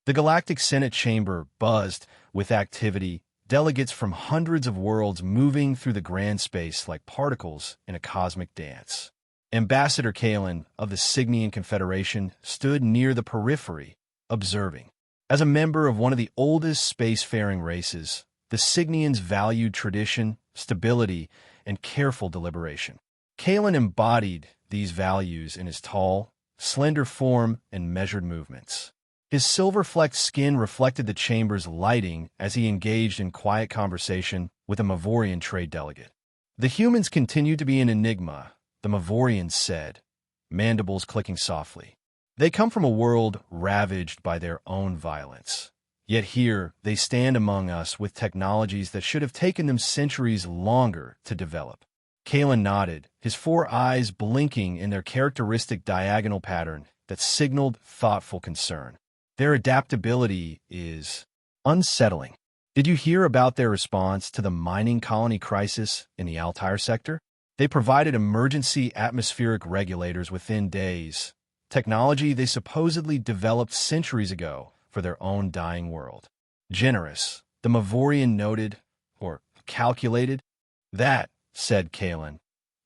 The Galactic Senate chamber buzzed with activity, delegates from hundreds of worlds moving through the grand space like particles in a cosmic dance. Ambassador Kalen of the Cygnian Confederation stood near the periphery, observing. As a member of one of the oldest spacefaring races, the Cygnians valued tradition, stability, and careful deliberation. Kalen embodied these values in his tall, slender form and measured movements. His silver-flecked skin reflected the chamber's lighting as he engaged in quiet conversation with a Mavorian trade delegate. The humans continued to be an enigma, the Mavorians said, mandibles clicking softly. They come from a world ravaged by their own violence. Yet here they stand among us with technologies that should have taken them centuries longer to develop. Kalen nodded, his four eyes blinking in their characteristic diagonal pattern that signaled thoughtful concern. Their adaptability is unsettling. Did you hear about their response to the mining colony crisis in the Altair sector? They provided emergency atmospheric regulators within days, technology they supposedly developed centuries ago for their own dying world. Generous, the Mavorian noted, or calculated. That, said Kalen,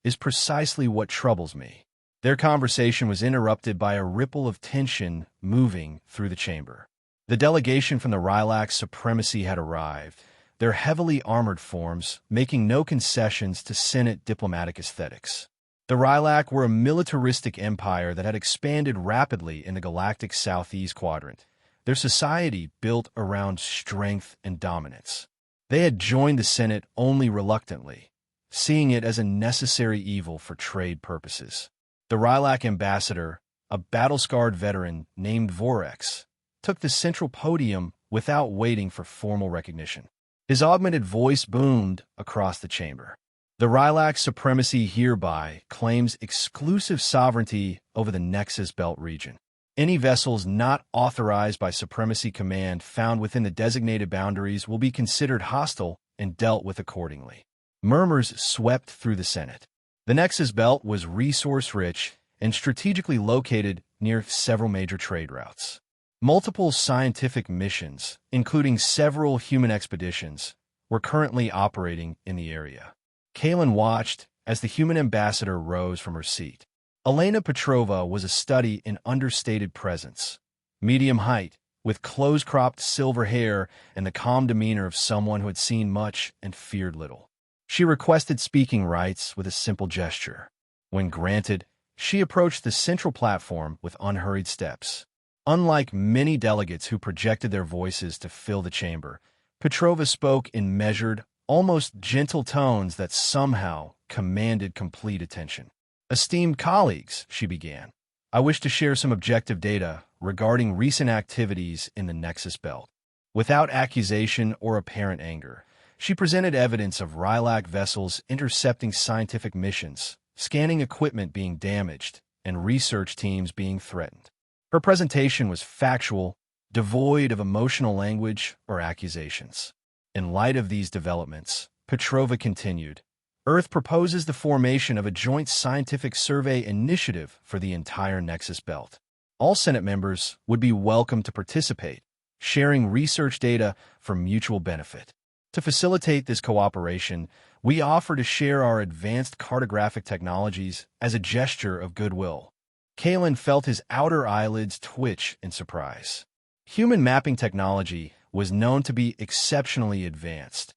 is precisely what troubles me. Their conversation was interrupted by a ripple of tension moving through the chamber. The delegation from the Rylax Supremacy had arrived, their heavily armored forms making no concessions to Senate diplomatic aesthetics. The Rylax were a militaristic empire that had expanded rapidly in the galactic southeast quadrant, their society built around strength and dominance. They had joined the Senate only reluctantly, seeing it as a necessary evil for trade purposes. The Rylax ambassador, a battle-scarred veteran named Vorex, took the central podium without waiting for formal recognition. His augmented voice boomed across the chamber. The Rylax Supremacy hereby claims exclusive sovereignty over the Nexus Belt region. Any vessels not authorized by Supremacy Command found within the designated boundaries will be considered hostile and dealt with accordingly. Murmurs swept through the Senate. The Nexus Belt was resource-rich and strategically located near several major trade routes. Multiple scientific missions, including several human expeditions, were currently operating in the area. Kalen watched as the human ambassador rose from her seat. Elena Petrova was a study in understated presence, medium height, with close-cropped silver hair and the calm demeanor of someone who had seen much and feared little. She requested speaking rights with a simple gesture. When granted, she approached the central platform with unhurried steps. Unlike many delegates who projected their voices to fill the chamber, Petrova spoke in measured, almost gentle tones that somehow commanded complete attention. "Esteemed colleagues," she began, "I wish to share some objective data regarding recent activities in the Nexus Belt." Without accusation or apparent anger, she presented evidence of Rylax vessels intercepting scientific missions, scanning equipment being damaged, and research teams being threatened. Her presentation was factual, devoid of emotional language or accusations. In light of these developments, Petrova continued, Earth proposes the formation of a joint scientific survey initiative for the entire Nexus Belt. All Senate members would be welcome to participate, sharing research data for mutual benefit. To facilitate this cooperation, we offer to share our advanced cartographic technologies as a gesture of goodwill. Kalen felt his outer eyelids twitch in surprise. Human mapping technology was known to be exceptionally advanced,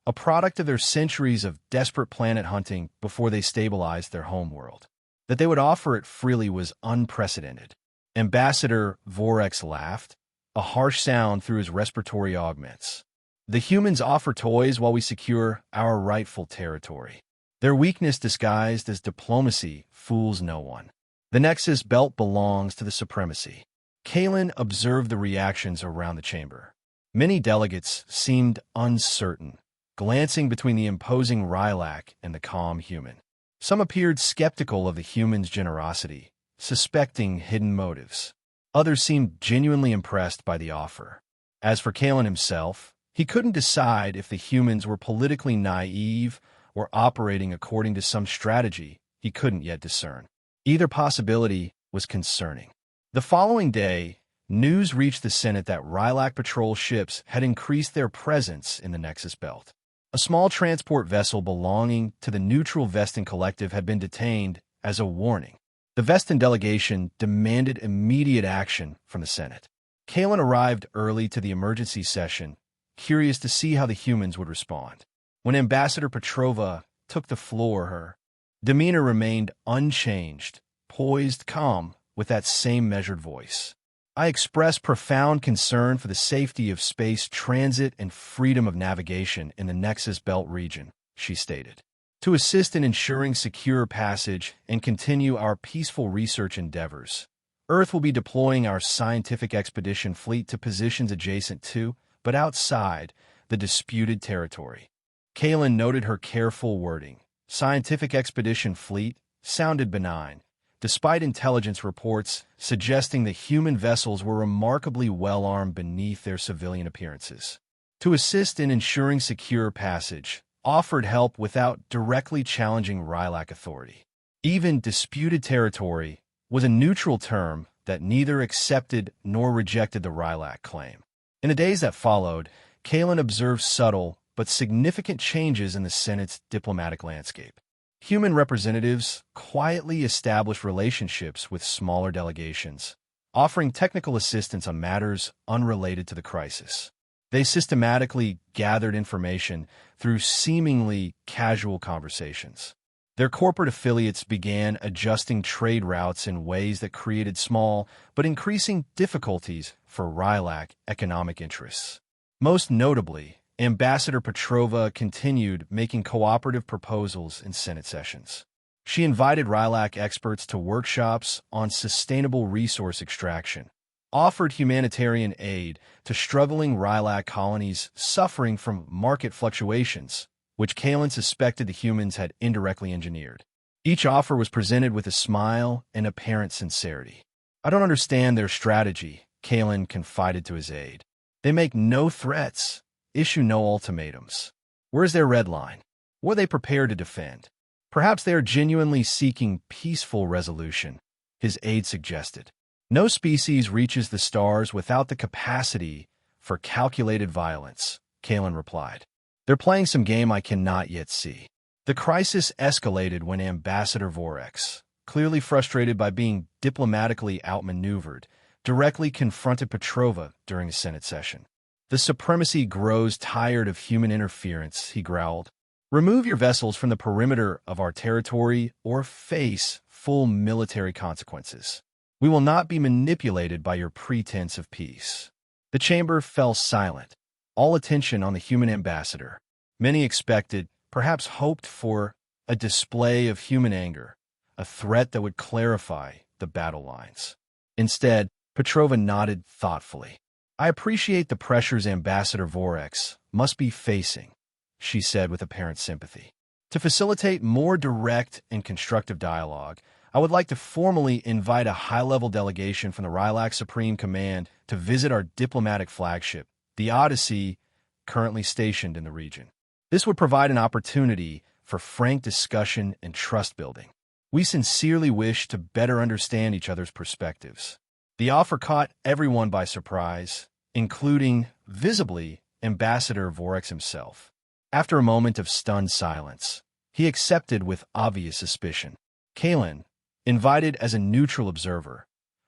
a product of their centuries of desperate planet hunting before they stabilized their homeworld. That they would offer it freely was unprecedented. Ambassador Vorex laughed, a harsh sound through his respiratory augments. The humans offer toys while we secure our rightful territory. Their weakness disguised as diplomacy fools no one. The Nexus Belt belongs to the Supremacy. Kalen observed the reactions around the chamber. Many delegates seemed uncertain, glancing between the imposing Rylax and the calm human. Some appeared skeptical of the human's generosity, suspecting hidden motives. Others seemed genuinely impressed by the offer. As for Kalen himself, he couldn't decide if the humans were politically naive or operating according to some strategy he couldn't yet discern. Either possibility was concerning. The following day, news reached the Senate that Rylac patrol ships had increased their presence in the Nexus Belt. A small transport vessel belonging to the Neutral Vestin Collective had been detained as a warning. The Vestin delegation demanded immediate action from the Senate. Kalen arrived early to the emergency session, curious to see how the humans would respond. When Ambassador Petrova took the floor, her demeanor remained unchanged, poised, calm, with that same measured voice. I express profound concern for the safety of space transit and freedom of navigation in the Nexus Belt region, she stated. To assist in ensuring secure passage and continue our peaceful research endeavors, Earth will be deploying our scientific expedition fleet to positions adjacent to, but outside, the disputed territory. Kalen noted her careful wording. Scientific expedition fleet sounded benign, despite intelligence reports suggesting that human vessels were remarkably well-armed beneath their civilian appearances. To assist in ensuring secure passage, offered help without directly challenging Rylac authority. Even disputed territory was a neutral term that neither accepted nor rejected the Rylac claim. In the days that followed, Kalen observed subtle but significant changes in the Senate's diplomatic landscape. Human representatives quietly established relationships with smaller delegations, offering technical assistance on matters unrelated to the crisis. They systematically gathered information through seemingly casual conversations. Their corporate affiliates began adjusting trade routes in ways that created small but increasing difficulties for Rylac economic interests. Most notably, Ambassador Petrova continued making cooperative proposals in Senate sessions. She invited Rylac experts to workshops on sustainable resource extraction, offered humanitarian aid to struggling Rylac colonies suffering from market fluctuations, which Kalen suspected the humans had indirectly engineered. Each offer was presented with a smile and apparent sincerity. I don't understand their strategy, Kalen confided to his aide. They make no threats, issue no ultimatums. Where's their red line? What are they prepared to defend? Perhaps they are genuinely seeking peaceful resolution, his aide suggested. No species reaches the stars without the capacity for calculated violence, Kalen replied. They're playing some game I cannot yet see. The crisis escalated when Ambassador Vorex, clearly frustrated by being diplomatically outmaneuvered, directly confronted Petrova during a Senate session. The supremacy grows tired of human interference, he growled. Remove your vessels from the perimeter of our territory or face full military consequences. We will not be manipulated by your pretense of peace. The chamber fell silent, all attention on the human ambassador. Many expected, perhaps hoped for, a display of human anger, a threat that would clarify the battle lines. Instead, Petrova nodded thoughtfully. I appreciate the pressures Ambassador Vorex must be facing, she said with apparent sympathy. To facilitate more direct and constructive dialogue, I would like to formally invite a high-level delegation from the Rylac Supreme Command to visit our diplomatic flagship, the Odyssey, currently stationed in the region. This would provide an opportunity for frank discussion and trust-building. We sincerely wish to better understand each other's perspectives. The offer caught everyone by surprise, including, visibly, Ambassador Vorex himself. After a moment of stunned silence, he accepted with obvious suspicion. Kalen, invited as a neutral observer,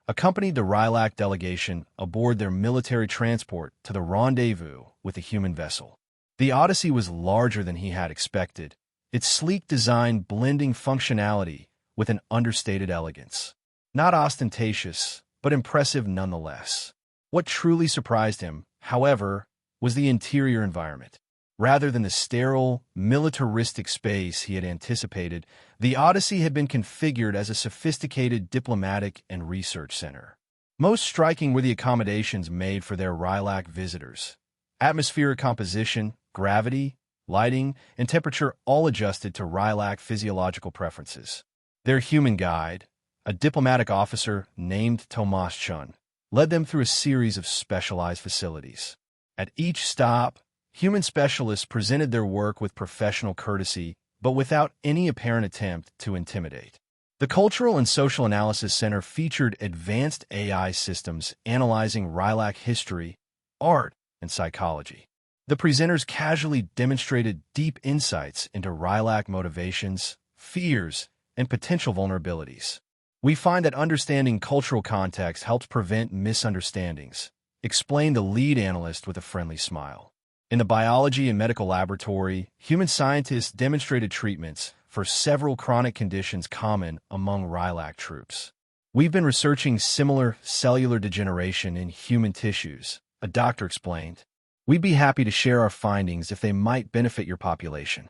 accompanied the Rylac delegation aboard their military transport to the rendezvous with a human vessel. The Odyssey was larger than he had expected, its sleek design blending functionality with an understated elegance. Not ostentatious, but impressive nonetheless. What truly surprised him, however, was the interior environment. Rather than the sterile, militaristic space he had anticipated, the Odyssey had been configured as a sophisticated diplomatic and research center. Most striking were the accommodations made for their Rylac visitors. Atmospheric composition, gravity, lighting, and temperature all adjusted to Rylac physiological preferences. Their human guide, a diplomatic officer named Tomas Chun, led them through a series of specialized facilities. At each stop, human specialists presented their work with professional courtesy, but without any apparent attempt to intimidate. The Cultural and Social Analysis Center featured advanced AI systems analyzing Rylak history, art, and psychology. The presenters casually demonstrated deep insights into Rylak motivations, fears, and potential vulnerabilities. We find that understanding cultural context helps prevent misunderstandings, explained the lead analyst with a friendly smile. In the biology and medical laboratory, human scientists demonstrated treatments for several chronic conditions common among Rylak troops. We've been researching similar cellular degeneration in human tissues, a doctor explained. We'd be happy to share our findings if they might benefit your population.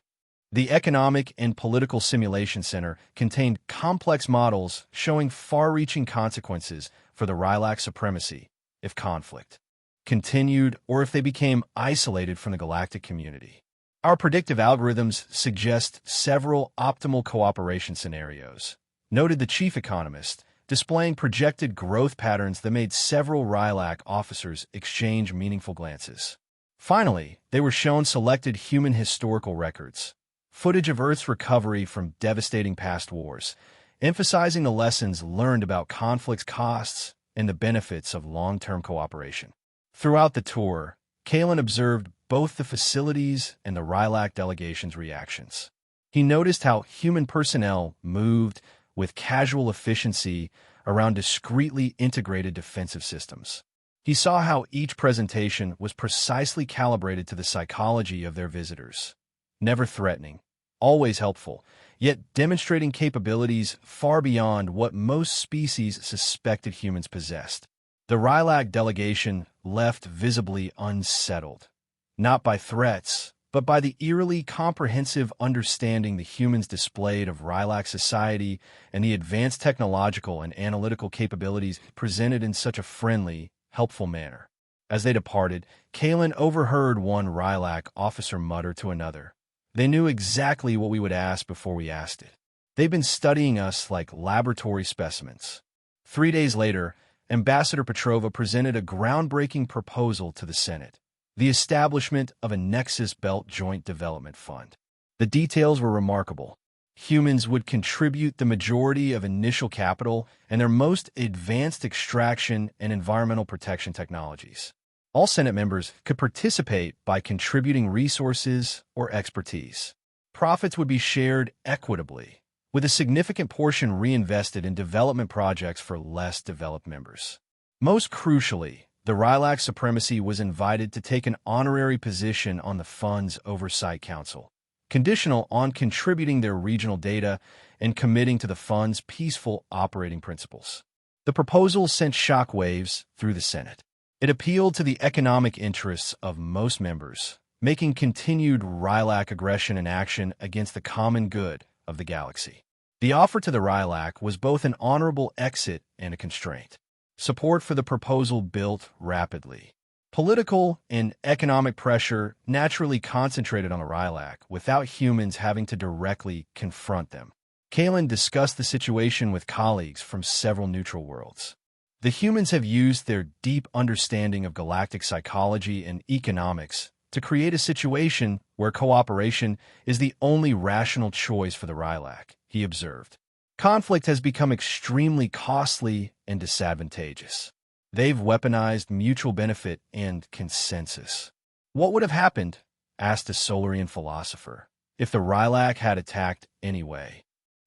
The Economic and Political Simulation Center contained complex models showing far-reaching consequences for the Rylak supremacy if conflict continued or if they became isolated from the galactic community. Our predictive algorithms suggest several optimal cooperation scenarios, noted the chief economist, displaying projected growth patterns that made several Rylak officers exchange meaningful glances. Finally, they were shown selected human historical records, footage of Earth's recovery from devastating past wars, emphasizing the lessons learned about conflict's costs and the benefits of long-term cooperation. Throughout the tour, Kalen observed both the facilities and the Rylak delegation's reactions. He noticed how human personnel moved with casual efficiency around discreetly integrated defensive systems. He saw how each presentation was precisely calibrated to the psychology of their visitors. Never threatening, always helpful, yet demonstrating capabilities far beyond what most species suspected humans possessed. The Rylak delegation left visibly unsettled, not by threats, but by the eerily comprehensive understanding the humans displayed of Rylak society and the advanced technological and analytical capabilities presented in such a friendly, helpful manner. As they departed, Kalen overheard one Rylak officer mutter to another, "They knew exactly what we would ask before we asked it. They've been studying us like laboratory specimens." 3 days later, Ambassador Petrova presented a groundbreaking proposal to the Senate, the establishment of a Nexus Belt Joint Development Fund. The details were remarkable. Humans would contribute the majority of initial capital and their most advanced extraction and environmental protection technologies. All Senate members could participate by contributing resources or expertise. Profits would be shared equitably, with a significant portion reinvested in development projects for less developed members. Most crucially, the Rylak Supremacy was invited to take an honorary position on the Fund's Oversight Council, conditional on contributing their regional data and committing to the Fund's peaceful operating principles. The proposal sent shockwaves through the Senate. It appealed to the economic interests of most members, making continued Rylak aggression and action against the common good of the galaxy. The offer to the Rylak was both an honorable exit and a constraint. Support for the proposal built rapidly. Political and economic pressure naturally concentrated on the Rylak without humans having to directly confront them. Kalen discussed the situation with colleagues from several neutral worlds. The humans have used their deep understanding of galactic psychology and economics to create a situation where cooperation is the only rational choice for the Rylak, he observed. Conflict has become extremely costly and disadvantageous. They've weaponized mutual benefit and consensus. What would have happened, asked a Solarian philosopher, if the Rylak had attacked anyway?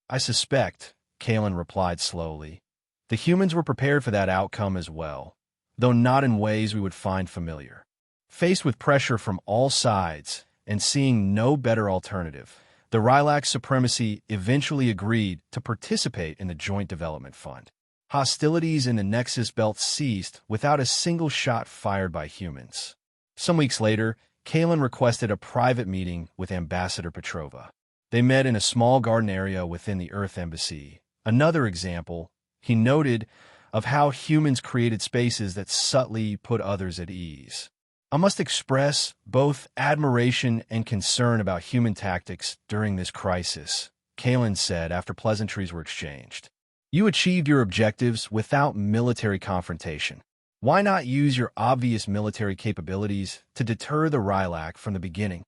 I suspect, Kalen replied slowly, the humans were prepared for that outcome as well, though not in ways we would find familiar. Faced with pressure from all sides and seeing no better alternative, the Rylak Supremacy eventually agreed to participate in the Joint Development Fund. Hostilities in the Nexus Belt ceased without a single shot fired by humans. Some weeks later, Kalen requested a private meeting with Ambassador Petrova. They met in a small garden area within the Earth Embassy. Another example, he noted, of how humans created spaces that subtly put others at ease. I must express both admiration and concern about human tactics during this crisis, Kalen said after pleasantries were exchanged. You achieved your objectives without military confrontation. Why not use your obvious military capabilities to deter the Rylak from the beginning?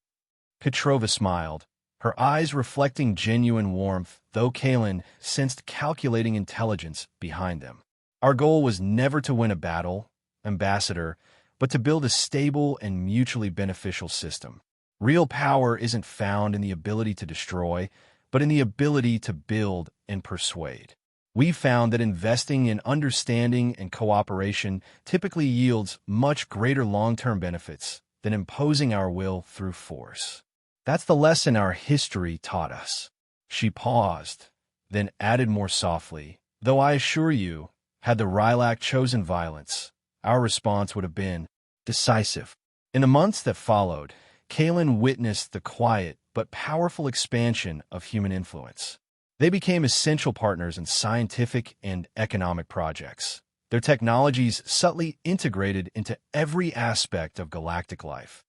Petrova smiled. her eyes reflecting genuine warmth, though Kalen sensed calculating intelligence behind them. Our goal was never to win a battle, Ambassador, but to build a stable and mutually beneficial system. Real power isn't found in the ability to destroy, but in the ability to build and persuade. We found that investing in understanding and cooperation typically yields much greater long-term benefits than imposing our will through force. That's the lesson our history taught us. She paused, then added more softly, though I assure you, had the Rylac chosen violence, our response would have been decisive. In the months that followed, Kalen witnessed the quiet but powerful expansion of human influence. They became essential partners in scientific and economic projects, their technologies subtly integrated into every aspect of galactic life.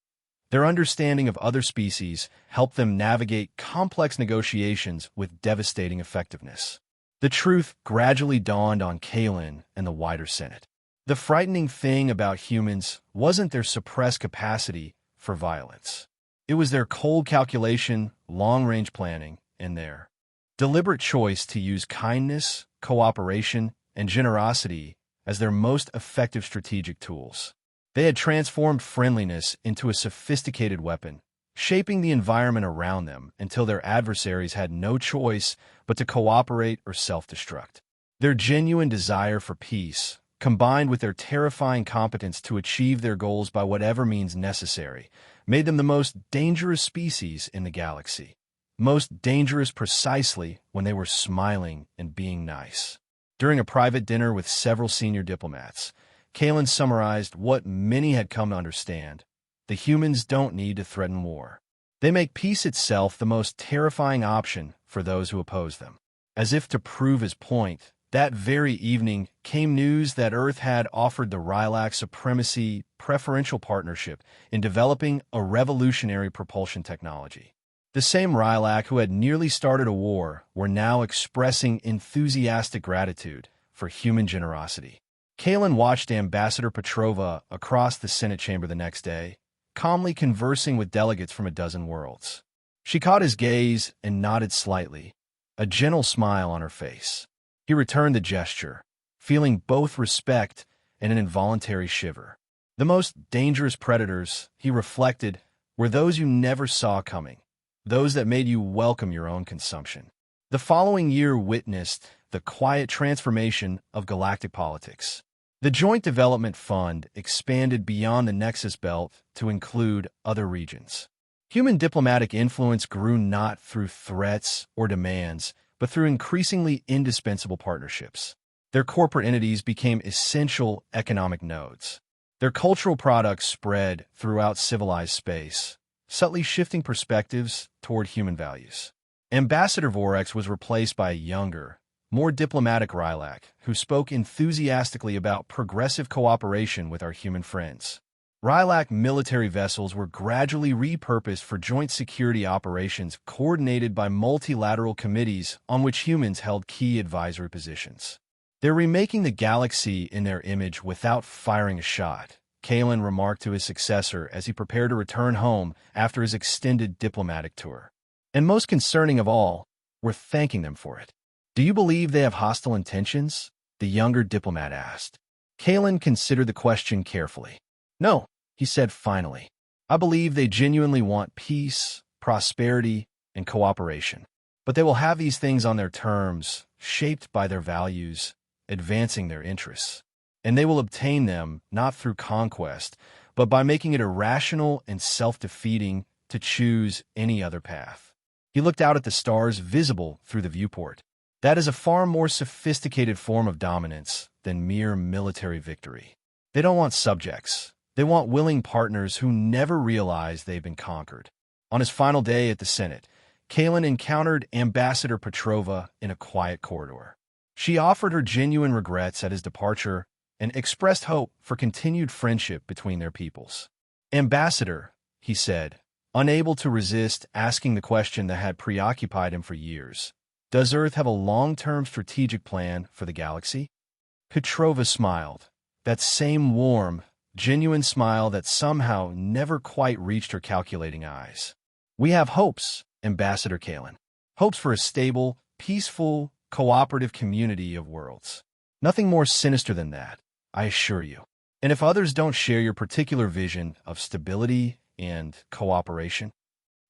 Their understanding of other species helped them navigate complex negotiations with devastating effectiveness. The truth gradually dawned on Kalen and the wider Senate. The frightening thing about humans wasn't their suppressed capacity for violence. It was their cold calculation, long-range planning, and their deliberate choice to use kindness, cooperation, and generosity as their most effective strategic tools. They had transformed friendliness into a sophisticated weapon, shaping the environment around them until their adversaries had no choice but to cooperate or self-destruct. Their genuine desire for peace, combined with their terrifying competence to achieve their goals by whatever means necessary, made them the most dangerous species in the galaxy. Most dangerous precisely when they were smiling and being nice. During a private dinner with several senior diplomats, Kalen summarized what many had come to understand. The humans don't need to threaten war. They make peace itself the most terrifying option for those who oppose them. As if to prove his point, that very evening came news that Earth had offered the Rylac supremacy preferential partnership in developing a revolutionary propulsion technology. The same Rylac who had nearly started a war were now expressing enthusiastic gratitude for human generosity. Kalen watched Ambassador Petrova across the Senate chamber the next day, calmly conversing with delegates from a dozen worlds. She caught his gaze and nodded slightly, a gentle smile on her face. He returned the gesture, feeling both respect and an involuntary shiver. The most dangerous predators, he reflected, were those you never saw coming, those that made you welcome your own consumption. The following year witnessed the quiet transformation of galactic politics. The Joint Development Fund expanded beyond the Nexus Belt to include other regions. Human diplomatic influence grew not through threats or demands, but through increasingly indispensable partnerships. Their corporate entities became essential economic nodes. Their cultural products spread throughout civilized space, subtly shifting perspectives toward human values. Ambassador Vorex was replaced by a younger, more diplomatic Rylac, who spoke enthusiastically about progressive cooperation with our human friends. Rylac military vessels were gradually repurposed for joint security operations coordinated by multilateral committees on which humans held key advisory positions. They're remaking the galaxy in their image without firing a shot, Kalen remarked to his successor as he prepared to return home after his extended diplomatic tour. And most concerning of all, we're thanking them for it. Do you believe they have hostile intentions? The younger diplomat asked. Kalen considered the question carefully. No, he said finally. I believe they genuinely want peace, prosperity, and cooperation. But they will have these things on their terms, shaped by their values, advancing their interests. And they will obtain them not through conquest, but by making it irrational and self-defeating to choose any other path. He looked out at the stars visible through the viewport. That is a far more sophisticated form of dominance than mere military victory. They don't want subjects. They want willing partners who never realize they've been conquered. On his final day at the Senate, Kalen encountered Ambassador Petrova in a quiet corridor. She offered her genuine regrets at his departure and expressed hope for continued friendship between their peoples. Ambassador, he said, unable to resist asking the question that had preoccupied him for years. Does Earth have a long-term strategic plan for the galaxy? Petrova smiled, that same warm, genuine smile that somehow never quite reached her calculating eyes. We have hopes, Ambassador Kalen. Hopes for a stable, peaceful, cooperative community of worlds. Nothing more sinister than that, I assure you. And if others don't share your particular vision of stability and cooperation,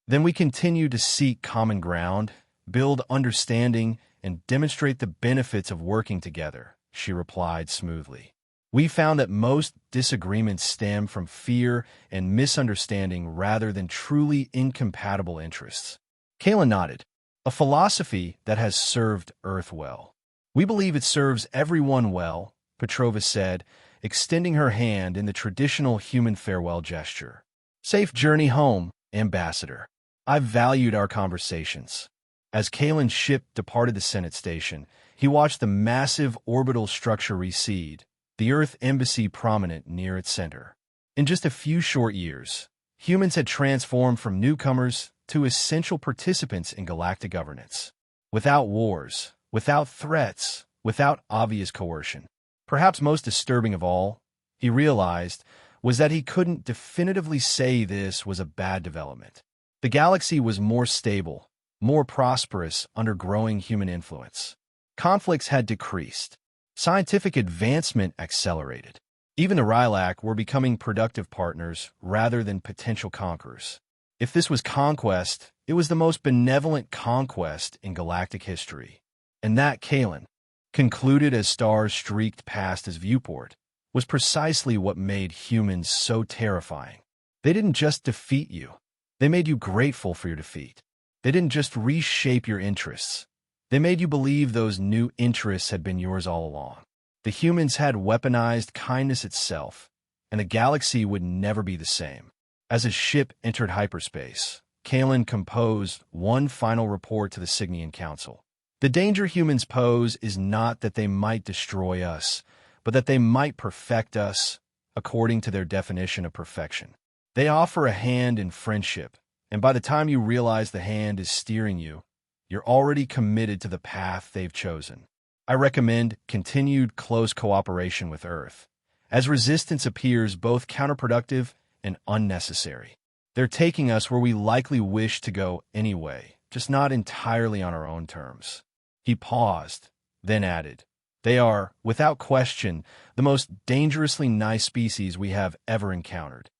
then we continue to seek common ground, build understanding, and demonstrate the benefits of working together, she replied smoothly. We found that most disagreements stem from fear and misunderstanding rather than truly incompatible interests. Kayla nodded. A philosophy that has served Earth well. We believe it serves everyone well, Petrova said, extending her hand in the traditional human farewell gesture. Safe journey home, Ambassador. I've valued our conversations. As Kalen's ship departed the Senate station, he watched the massive orbital structure recede, the Earth embassy prominent near its center. In just a few short years, humans had transformed from newcomers to essential participants in galactic governance. Without wars, without threats, without obvious coercion. Perhaps most disturbing of all, he realized, was that he couldn't definitively say this was a bad development. The galaxy was more stable, more prosperous under growing human influence. Conflicts had decreased. Scientific advancement accelerated. Even the Rylac were becoming productive partners rather than potential conquerors. If this was conquest, it was the most benevolent conquest in galactic history. And that, Kalen, concluded as stars streaked past his viewport, was precisely what made humans so terrifying. They didn't just defeat you. They made you grateful for your defeat. They didn't just reshape your interests. They made you believe those new interests had been yours all along. The humans had weaponized kindness itself, and the galaxy would never be the same. As his ship entered hyperspace, Kalen composed one final report to the Cygnian Council. The danger humans pose is not that they might destroy us, but that they might perfect us, according to their definition of perfection. They offer a hand in friendship, and by the time you realize the hand is steering you, you're already committed to the path they've chosen. I recommend continued close cooperation with Earth, as resistance appears both counterproductive and unnecessary. They're taking us where we likely wish to go anyway, just not entirely on our own terms. He paused, then added, They are, without question, the most dangerously nice species we have ever encountered.